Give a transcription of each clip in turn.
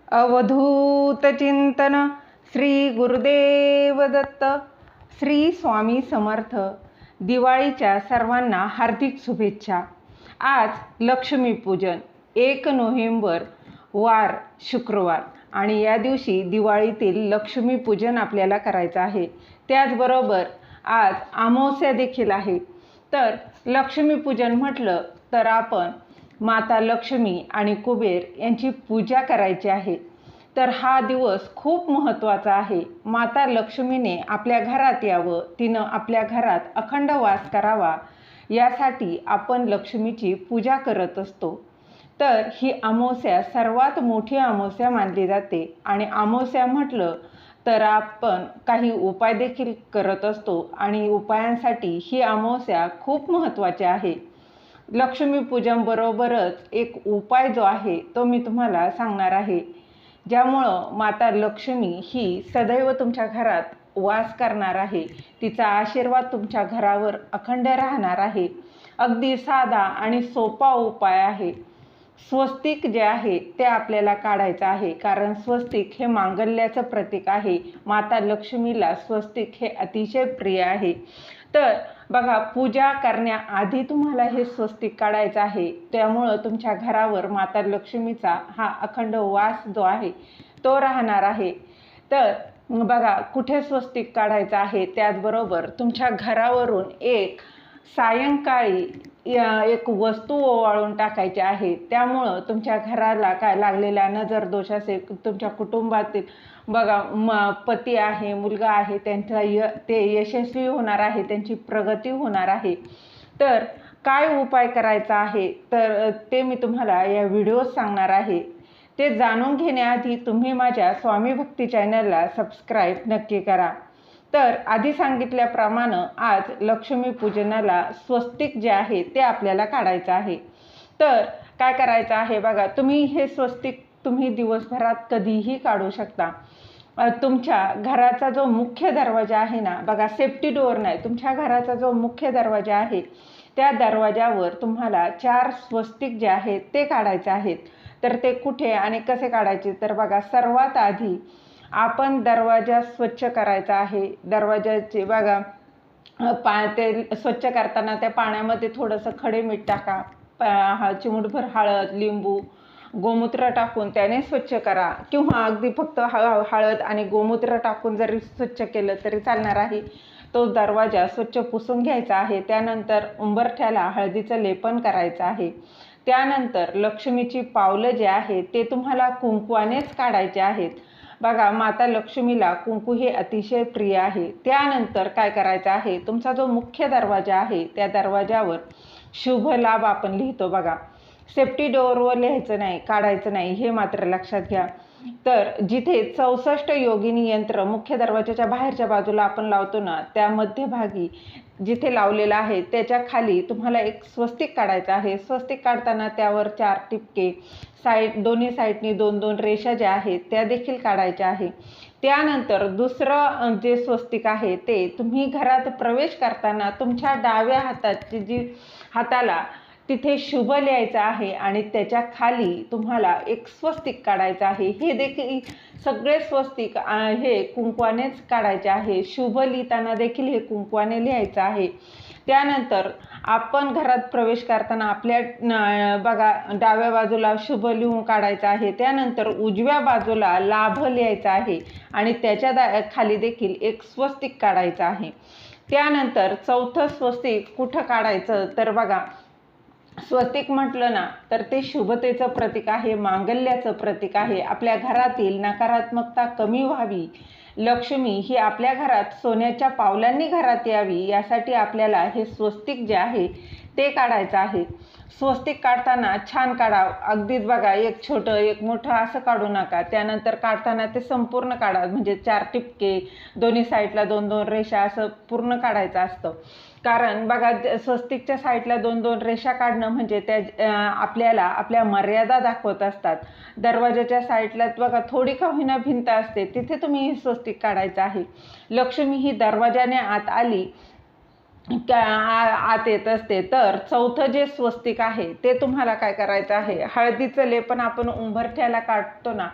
अवधूत चिंतन श्री गुरुदेव दत्त. श्री स्वामी समर्थ. दिवाळीच्या सर्वांना हार्दिक शुभेच्छा. आज लक्ष्मीपूजन 1 नोव्हेंबर वार शुक्रवार आणि या दिवशी दिवाळीतील लक्ष्मीपूजन आपल्याला करायचं आहे. त्याचबरोबर आज अमावस्या देखील आहे. तर लक्ष्मीपूजन म्हटलं तर आपण माता लक्ष्मी आणि कुबेर यांची पूजा करायची आहे. तर हा दिवस खूप महत्त्वाचा आहे. माता लक्ष्मीने आपल्या घरात यावं, तिनं आपल्या घरात अखंड वास करावा, यासाठी आपण लक्ष्मीची पूजा करत असतो. तर ही अमावस्या सर्वात मोठी अमावस्या मानली जाते आणि अमावस्या म्हटलं तर आपण काही उपाय देखील करत असतो आणि उपायांसाठी ही अमावस्या खूप महत्त्वाची आहे. लक्ष्मीपूजनबरोबरच एक उपाय जो आहे तो मी तुम्हाला सांगणार आहे, ज्यामुळं माता लक्ष्मी ही सदैव तुमच्या घरात वास करणार आहे. तिचा आशीर्वाद तुमच्या घरावर अखंड राहणार आहे. अगदी साधा आणि सोपा उपाय आहे. स्वस्तिक जे आहे ते आपल्याला काढायचं आहे, कारण स्वस्तिक हे मांगल्याचं प्रतीक आहे. माता लक्ष्मीला स्वस्तिक हे अतिशय प्रिय आहे. तर बघा, पूजा करण्याआधी तुम्हाला हे स्वस्तिक काढायचं आहे. त्यामुळं तुमच्या घरावर माता लक्ष्मीचा हा अखंड वास जो आहे तो राहणार आहे. तर बघा, कुठे स्वस्तिक काढायचं आहे, त्याचबरोबर तुमच्या घरावरून एक सायंकाळी एक वस्तू ओवाळून टाकायची आहे. त्यामुळं तुमच्या घराला काय लागलेला नजर दोष असेल, तुमच्या कुटुंबातील बघा पती आहे, मुलगा आहे, त्यांचा ते यशस्वी होणार आहे, त्यांची प्रगती होणार आहे. तर काय उपाय करायचा आहे तर ते मी तुम्हाला या व्हिडिओत सांगणार आहे. ते जाणून घेण्याआधी तुम्ही माझ्या स्वामी भक्ती चॅनलला सबस्क्राईब नक्की करा. तर आधी सांगितल्याप्रमाणे आज लक्ष्मीपूजनाला स्वस्तिक जे आहे ते आपल्याला काढायचं आहे. तर काय करायचं आहे बघा, तुम्ही हे स्वस्तिक तुम्ही दिवसभरात कधीही काढू शकता. तुमच्या घराचा जो मुख्य दरवाजा आहे ना, बघा सेफ्टी डोअर नाही, तुमच्या घराचा जो मुख्य दरवाजा आहे त्या दरवाजावर तुम्हाला 4 स्वस्तिक जे आहेत ते काढायचे आहेत. तर ते कुठे आणि कसे काढायचे तर बघा, सर्वात आधी आपण दरवाजा स्वच्छ करायचा आहे. दरवाजाचे बघा ते स्वच्छ करताना त्या पाण्यामध्ये थोडंसं खडे मीठ टाका, चिमूटभर हळद, लिंबू, गोमूत्र टाकून त्याने स्वच्छ करा, किंवा अगदी फक्त हळद आणि गोमूत्र टाकून जरी स्वच्छ केलं तरी चालणार आहे. तो दरवाजा स्वच्छ पुसून घ्यायचा आहे. त्यानंतर उंबरठ्याला हळदीचं लेपन करायचं आहे. त्यानंतर लक्ष्मीची पावलं जे आहे ते तुम्हाला कुंकवानेच काढायचे आहेत. बघा, माता लक्ष्मीला कुंकू हे अतिशय प्रिय आहे. त्यानंतर काय करायचं आहे, तुमचा जो मुख्य दरवाजा आहे त्या दरवाजावर शुभ लाभ आपण लिहितो बघा. सेफ्टी डोअरवर लिहायचं नाही, काढायचं नाही, हे मात्र लक्षात घ्या. तर जिथे 64 योगिनी यंत्र मुख्य दरवाजाच्या बाहेरच्या बाजूला आपण लावतो ना, त्या मध्यभागी जिथे लावलेला आहे त्याच्या खाली तुम्हाला एक स्वस्तिक काढायचं आहे. स्वस्तिक काढताना त्यावर 4 टिपके, दोन्ही साईडनी 2-2 रेषा ज्या आहेत त्या देखील काढायच्या आहे. त्यानंतर दुसरं जे स्वस्तिक आहे ते तुम्ही घरात प्रवेश करताना तुमच्या डाव्या हाताला तिथे शुभ लिहायचं आहे आणि त्याच्या खाली तुम्हाला एक स्वस्तिक काढायचं आहे. हे देखील सगळे स्वस्तिक हे कुंकवानेच काढायचे आहे. शुभ लिहिताना देखील हे कुंकवाने लिहायचं आहे. त्यानंतर आपण घरात प्रवेश करताना आपल्या बघा डाव्या बाजूला शुभ लिहून काढायचं आहे. त्यानंतर उजव्या बाजूला लाभ लिहायचा आहे आणि त्याच्या खाली देखील एक स्वस्तिक काढायचं आहे. त्यानंतर चौथं स्वस्तिक कुठं काढायचं तर बघा, स्वस्तिक म्हटलं ना तर ते शुभतेचं प्रतीक आहे, मांगल्याचं प्रतीक आहे. आपल्या घरातील नकारात्मकता कमी व्हावी, लक्ष्मी ही आपल्या घरात सोन्याच्या पावलांनी घरात यावी, यासाठी आपल्याला हे स्वस्तिक जे आहे ते काढायचं आहे. स्वस्तिक काढताना छान काढा. अगदीच बघा, एक छोटं एक मोठं असं काढू नका. त्यानंतर काढताना ते संपूर्ण काढा, म्हणजे 4 टिपके, दोन्ही साईडला 2-2 रेषा असं पूर्ण काढायचं असतं. कारण बघा, स्वस्तिकच्या साईडला 2-2 रेषा काढणं म्हणजे त्या आपल्याला आपल्या मर्यादा दाखवत असतात. दरवाजाच्या साईडला बघा थोडी का होईना भिंत असते, तिथे तुम्ही स्वस्तिक काढायचं आहे. लक्ष्मी ही दरवाजाने आत आली आत येत असते. तर चौथं जे स्वस्तिक आहे ते तुम्हाला काय करायचं आहे, हळदीचं लेपन आपण उंबरठ्याला काढतो ना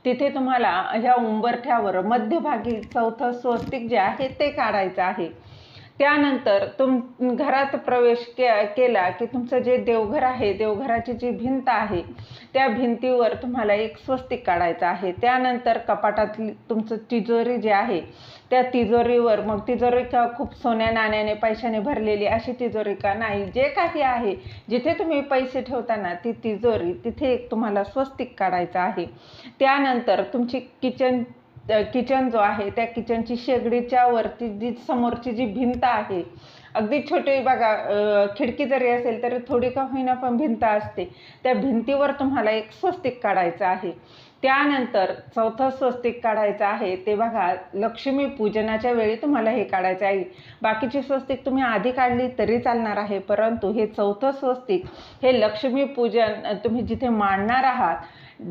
तिथे तुम्हाला ह्या उंबरठ्यावर मध्यभागी चौथं स्वस्तिक जे आहे ते काढायचं आहे. त्यानंतर घरात प्रवेश केला की तुमचं जे देवघर आहे, देवघराची जी भिंत आहे त्या भिंतीवर तुम्हाला एक स्वस्तिक काढायचं आहे. त्यानंतर कपाटातली तुमचं तिजोरी जी आहे त्या तिजोरीवर, मग तिजोरी का खूप सोन्या नाण्याने पैशाने भरलेली अशी तिजोरी का नाही, जे काही आहे जिथे तुम्ही पैसे ठेवताना ती तिजोरी तिथे एक तुम्हाला स्वस्तिक काढायचं आहे. त्यानंतर तुमची किचन जो आहे त्या किचनची शेगडीच्या वरती जी समोरची जी भिंत आहे, अगदी छोटी बघा, खिडकी जरी असेल तरी थोडी का होईना पण भिंत असते, त्या भिंतीवर तुम्हाला एक स्वस्तिक काढायचं आहे. त्यानंतर चौथं स्वस्तिक काढायचं आहे ते बघा, लक्ष्मी पूजनाच्या वेळी तुम्हाला हे काढायचं आहे. बाकीची स्वस्तिक तुम्ही आधी काढली तरी चालणार आहे, परंतु हे चौथं स्वस्तिक हे लक्ष्मी पूजन तुम्ही जिथे मांडणार आहात,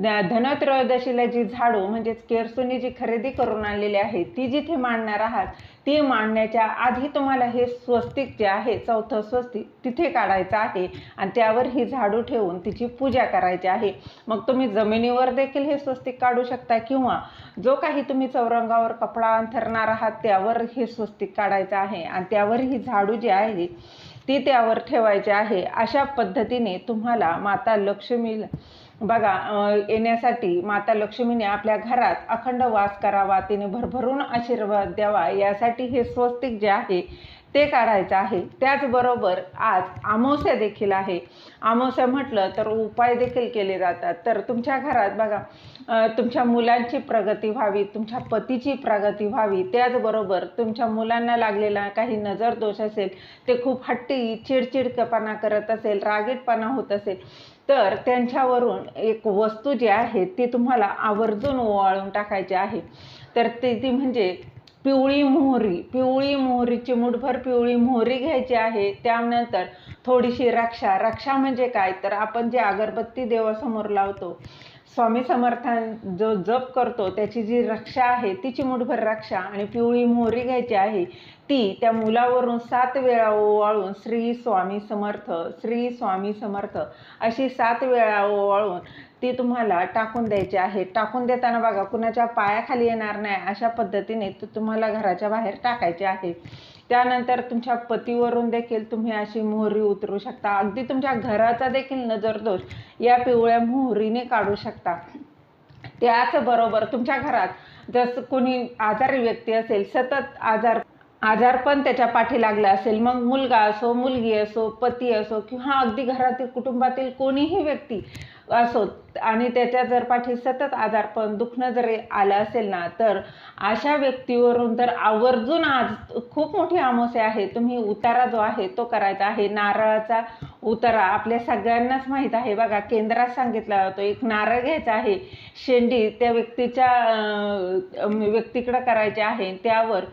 धनत्रयोदशीला जी झाडू म्हणजेच केरसुनी जी खरेदी करून आणलेली आहे ती जिथे मांडणार आहात, ती मांडण्याच्या आधी तुम्हाला हे स्वस्तिक जे आहे चौथं स्वस्तिक तिथे काढायचं आहे आणि त्यावर ही झाडू ठेवून तिची पूजा करायची आहे. मग तुम्ही जमिनीवर देखील हे स्वस्तिक काढू शकता किंवा जो काही तुम्ही चौरंगावर कपडा अंथरणार आहात त्यावर हे स्वस्तिक काढायचं आहे आणि त्यावर ही झाडू जी आहे ती त्यावर ठेवायची आहे. अशा पद्धतीने तुम्हाला माता लक्ष्मीला बघा येण्यासाठी माता लक्ष्मीने आपल्या घरात अखंड वास करावा, तिने भरभरून आशीर्वाद द्यावा, यासाठी हे स्वस्तिक जे आहे ते काढायचं आहे. त्याचबरोबर आज अमावस्या देखील आहे. अमावस्या म्हटलं तर उपाय देखील केले जातात. तर तुमच्या घरात बघा तुमच्या मुलांची प्रगती व्हावी, तुमच्या पतीची प्रगती व्हावी, त्याचबरोबर तुमच्या मुलांना लागलेला काही नजर दोष असेल, ते खूप हट्टी चिडचिडपणा करत असेल, रागीटपणा होत असेल, तर त्यांच्यावरून एक वस्तू जी आहे ती तुम्हाला आवर्जून ओवाळून टाकायची आहे. तर ती म्हणजे पिवळी मोहरी, चिमूटभर पिवळी मोहरी घ्यायची आहे. त्यानंतर थोडीशी रक्षा म्हणजे काय, तर आपण जे अगरबत्ती देवासमोर लावतो, स्वामी समर्थान जो जप करतो त्याची जी रक्षा आहे ती चिमूटभर रक्षा आणि पिवळी मोहरी घ्यायची आहे. ती त्या मुलावरून 7 वेळा ओवाळून श्री स्वामी समर्थ अशी 7 वेळा ओवाळून ती तुम्हाला टाकून द्यायची आहे. टाकून देताना बघा कुणाच्या पायाखाली येणार नाही अशा पद्धतीने तुम्हाला घराच्या बाहेर टाकायची आहे. त्यानंतर तुमच्या पतीवरून देखील तुम्ही अशी मोहरी उतरू शकता. अगदी तुमच्या घराचा देखील नजरदोष या पिवळ्या मोहरीने काढू शकता. त्याचबरोबर तुमच्या घरात जसं कोणी आजारी व्यक्ती असेल, सतत आजारपण त्याच्या पाठी लागला असेल, मग मुलगा असो, मुलगी असो, पती असो किंवा अगदी घरातील कुटुंबातील कोणीही व्यक्ती असो आणि त्याच्या जर पाठी सतत आजारपण दुखणं जरी आलं असेल ना, तर अशा व्यक्तीवरून तर आवर्जून आज खूप मोठी अमावस्या आहे, तुम्ही उतारा जो आहे तो करायचा आहे. नारळाचा उतारा आपल्या सगळ्यांनाच माहीत आहे बघा, केंद्रात सांगितला जातो. एक नारळ घ्यायचा आहे, शेंडी त्या व्यक्तीकडे करायची आहे, त्यावर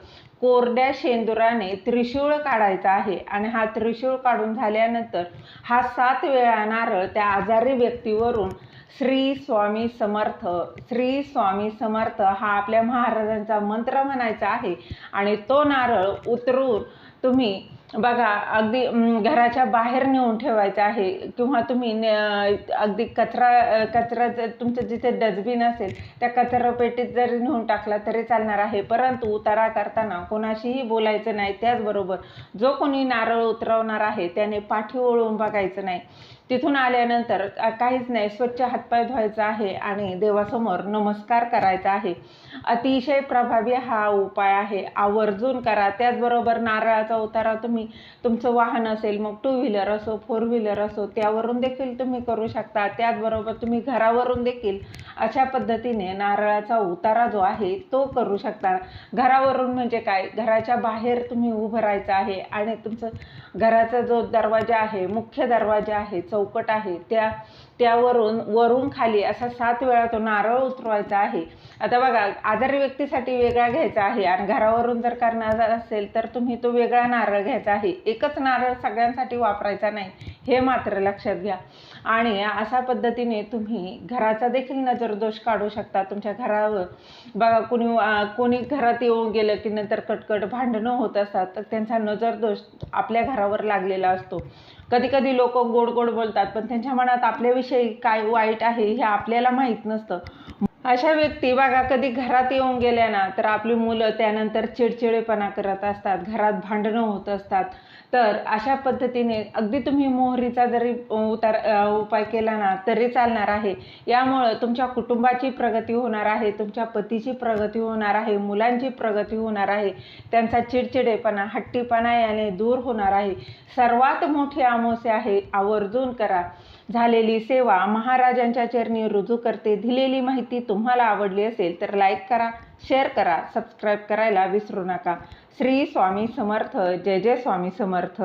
कोरड्या शेंदुराने त्रिशूळ काढायचा आहे आणि हा त्रिशूळ काढून झाल्यानंतर हा 7 वेळा नारळ त्या आजारी व्यक्तीवरून श्री स्वामी समर्थ हा आपल्या महाराजांचा मंत्र म्हणायचा आहे आणि तो नारळ उतरून तुम्ही बघा अगदी घराच्या बाहेर नेऊन ठेवायचं आहे किंवा तुम्ही अगदी कचरा तुमचं जिथे डस्टबिन असेल त्या कचरा पेटीत जरी नेऊन टाकला तरी चालणार आहे. परंतु उतारा करताना कोणाशीही बोलायचं नाही. त्याचबरोबर जो कोणी नारळ उतरवणार आहे त्याने पाठी ओळून बघायचं नाही. तिथून आल्यानंतर काहीच नाही, स्वच्छ हातपाय धुवायचा आहे आणि देवासमोर नमस्कार करायचा आहे. अतिशय प्रभावी हा उपाय आहे, आवर्जून करा. त्याचबरोबर नारळाचा उतारा तुम्ही तुमचं वाहन असेल, मग 2 व्हीलर असो, 4 व्हीलर असो, त्यावरून देखील तुम्ही करू शकता. त्याचबरोबर तुम्ही घरावरून देखील अशा पद्धतीने नारळाचा उतारा जो आहे तो करू शकता. घरावरून म्हणजे काय, घराच्या बाहेर तुम्ही उभं राहायचं आहे आणि तुमचं घराचा जो दरवाजा आहे, मुख्य दरवाजा आहे, चौकट आहे, वरून खाली असा 7 वेळा तो नारळ उतरवायचा आहे. आता बघा आजारी व्यक्तीसाठी वेगळा घ्यायचा आहे आणि घरावरून जर करणार असेल तर तुम्ही तो वेगळा नारळ घ्यायचा आहे. एकच नारळ सगळ्यांसाठी वापरायचा नाही, हे मात्र लक्षात घ्या. आणि अशा पद्धतीने तुम्ही घराचा देखील नजरदोष काढू शकता. तुमच्या घरावर बघा कोणी घरात येऊन गेलं की नंतर कटकट भांडणं होत असतात, तर त्यांचा नजरदोष आपल्या घरावर लागलेला असतो. कधी कधी लोक गोड गोड बोलतात पण त्यांच्या मनात आपल्याविषयी काय वाईट आहे हे आपल्याला माहीत नसतं. अशा व्यक्ती बघा कधी घरात येऊन गेल्या ना तर आपली मुलं त्यानंतर चिडचिडेपणा करत असतात, घरात भांडणं होत असतात. तर अशा पद्धतीने अगदी तुम्ही मोहरीचा जरी उपाय केला ना तरी चालणार आहे. यामुळं तुमच्या कुटुंबाची प्रगती होणार आहे, तुमच्या पतीची प्रगती होणार आहे, मुलांची प्रगती होणार आहे, त्यांचा चिडचिडेपणा, हट्टीपणा याने दूर होणार आहे. सर्वात मोठी अमावस्या आहे, आवर्जून करा. झालेली सेवा महाराजांच्या चरणी रुजू करते. दिलेली माहिती तुम्हाला आवडली असेल तर लाईक करा, शेअर करा, सबस्क्राईब करायला विसरू नका. श्री स्वामी समर्थ. जय जय स्वामी समर्थ.